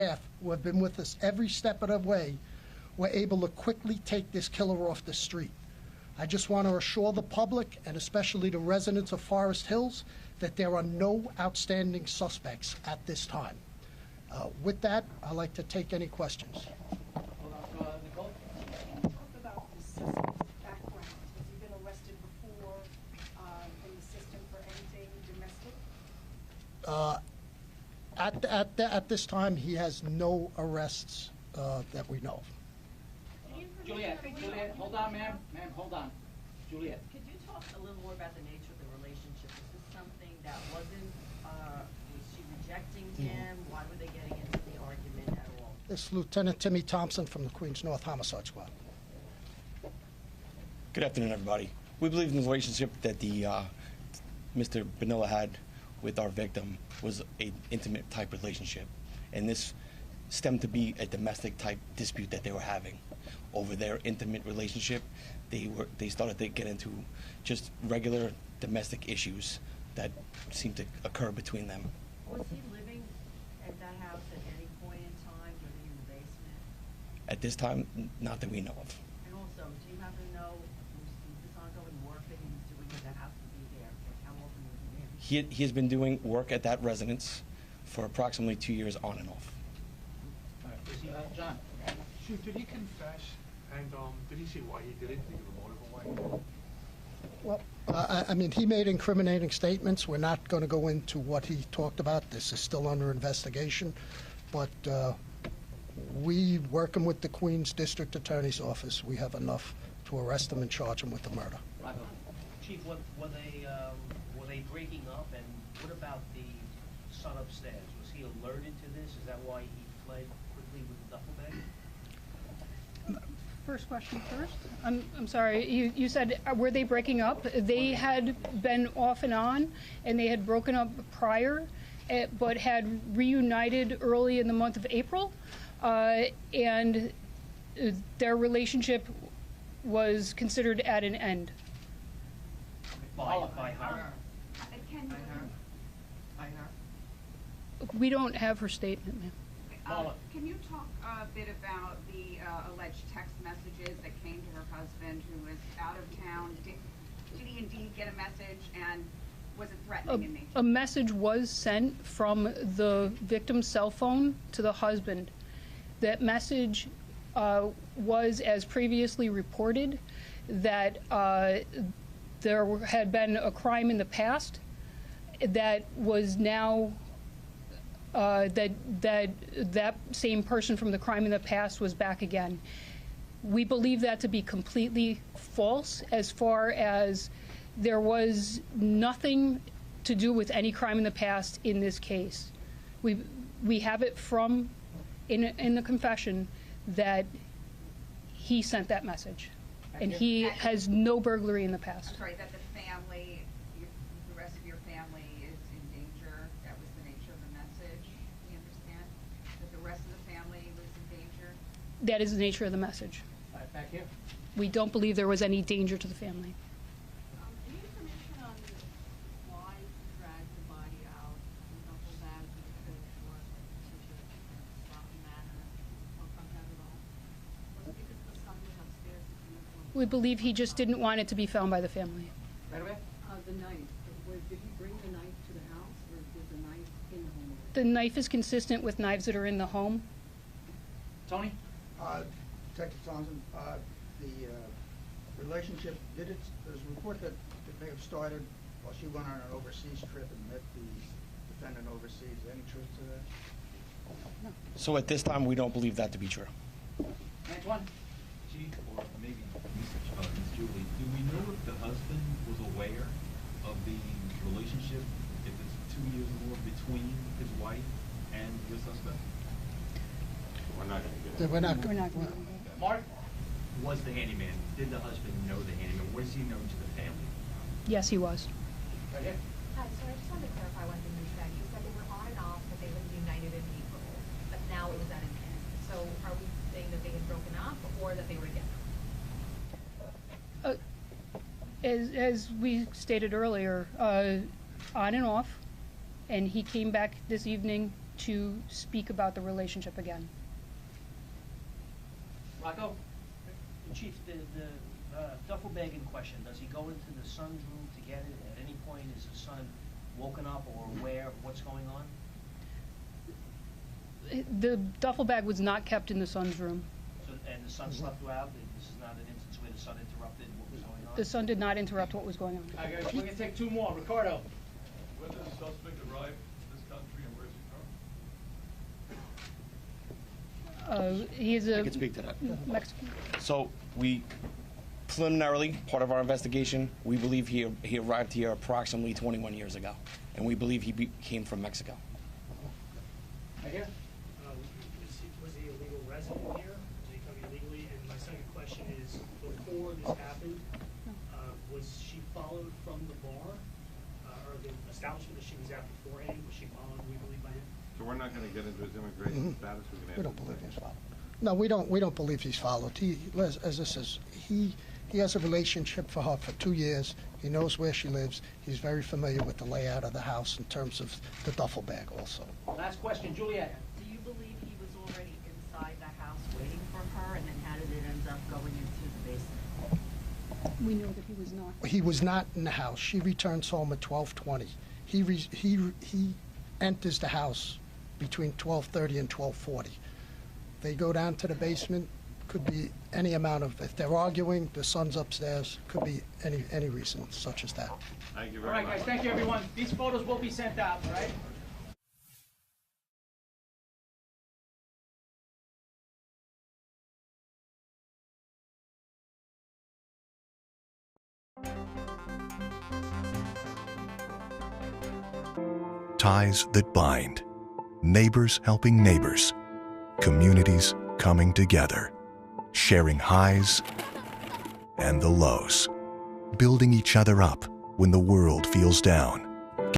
staff who have been with us every step of the way were able to quickly take this killer off the street. I just want to assure the public, and especially the residents of Forest Hills, that there are no outstanding suspects at this time. With that, I'd like to take any questions. Nicole? Talk about the suspect's background. Has he been arrested before in the system for anything domestic? At this time, he has no arrests that we know of. Juliet, hold on, ma'am. Ma'am, hold on. Juliet. Could you talk a little more about the nature of the relationship? Is this something that wasn't, was she rejecting him? Why were they getting into the argument at all? This is Lieutenant Timmy Thompson from the Queens North Homicide Squad. Good afternoon, everybody. We believe the relationship that Mr. Bonilla had with our victim was an intimate type relationship, and this stemmed to be a domestic type dispute that they were having. Over their intimate relationship, they started to get into just regular domestic issues that seemed to occur between them. Was he living at that house at any point in time, living in the basement? At this time, not that we know of. And also, do you happen to know, was this ongoing work that he was doing at the house to be there? Like, how often was he there? He has been doing work at that residence for approximately 2 years on and off. John. Chief, did he confess? And did he say why he did it? Did he give a motive why? Well, I mean, he made incriminating statements. We're not going to go into what he talked about. This is still under investigation. But we, working with the Queens District Attorney's Office, we have enough to arrest him and charge him with the murder. Chief, were they breaking up? And what about the son upstairs? Was he alerted to this? Is that why he fled quickly with the duffel bag? First question first. I'm sorry, you said, were they breaking up? They had been off and on, and they had broken up prior, but had reunited early in the month of April, and their relationship was considered at an end. By her? We don't have her statement, ma'am. Can you talk a bit about the alleged text messages that came to her husband who was out of town? Did he indeed get a message, and was it threatening in nature? A message was sent from the victim's cell phone to the husband. That message was, as previously reported, that there had been a crime in the past that was now that same person from the crime in the past was back again. We believe that to be completely false, as far as there was nothing to do with any crime in the past in this case. We have it from in the confession that he sent that message, and he has no burglary in the past. I'm sorry, that the family, the rest of your family is in danger. That was the nature of the message. You understand that the rest of the family was in danger? That is the nature of the message. Back here. We don't believe there was any danger to the family. Any information on why he dragged the body out in the duffel bag with the coat or such a sloppy manner or from that at all? Was it because the son was upstairs? We believe he just didn't want it to be found by the family. Right away? The knife. Did he bring the knife to the house, or was the knife in the home? The knife is consistent with knives that are in the home. Tony? Detective Thompson, the relationship, there's a report that it may have started while she went on an overseas trip and met the defendant overseas. Is there any truth to that? No. So at this time, we don't believe that to be true. Antoine? Chief, or maybe Ms. Julie, do we know if the husband was aware of the relationship, if it's 2 years or more, between his wife and your suspect? We're not going to get it. Mark? Was the handyman, did the husband know the handyman? Was he known to the family? Yes, he was. Right here. Hi, so I just wanted to clarify one thing you said. You said they were on and off, that they were united in April, but now it was at an end. So are we saying that they had broken up or that they were together? As we stated earlier, on and off, and he came back this evening to speak about the relationship again. Rocco, Chief, the duffel bag in question, does he go into the son's room to get it? At any point, is the son woken up or aware of what's going on? The duffel bag was not kept in the son's room. So, and the son slept throughout? This is not an instance where the son interrupted what was going on? The son did not interrupt what was going on. All right, guys, we're gonna take two more. Ricardo. When did the suspect arrive in this country and where's he from? He is I a can speak to that. Mexican. So we, preliminarily, part of our investigation, we believe he arrived here approximately 21 years ago, and we believe he came from Mexico. Right here. Was he a legal resident here? Did he come here legally? And my second question is, before this happened, was she followed from the bar, or the establishment that she was at beforehand? Was she followed legally by him? So we're not going to get into his immigration status? We don't believe he's followed. No, we don't believe he's followed. As this is, he has a relationship for her for 2 years. He knows where she lives. He's very familiar with the layout of the house in terms of the duffel bag also. Last question, Juliet. Do you believe he was already inside the house waiting for her, and then how did it end up going into the basement? We know that he was not. He was not in the house. She returns home at 12:20. He enters the house between 12:30 and 12:40. They go down to the basement. Could be any amount of, if they're arguing, the son's upstairs. Could be any reason such as that. Thank you All very right, much. guys, thank you, everyone. These photos will be sent out, all right? Ties that bind. Neighbors helping neighbors. Communities coming together. Sharing highs and the lows. Building each other up when the world feels down.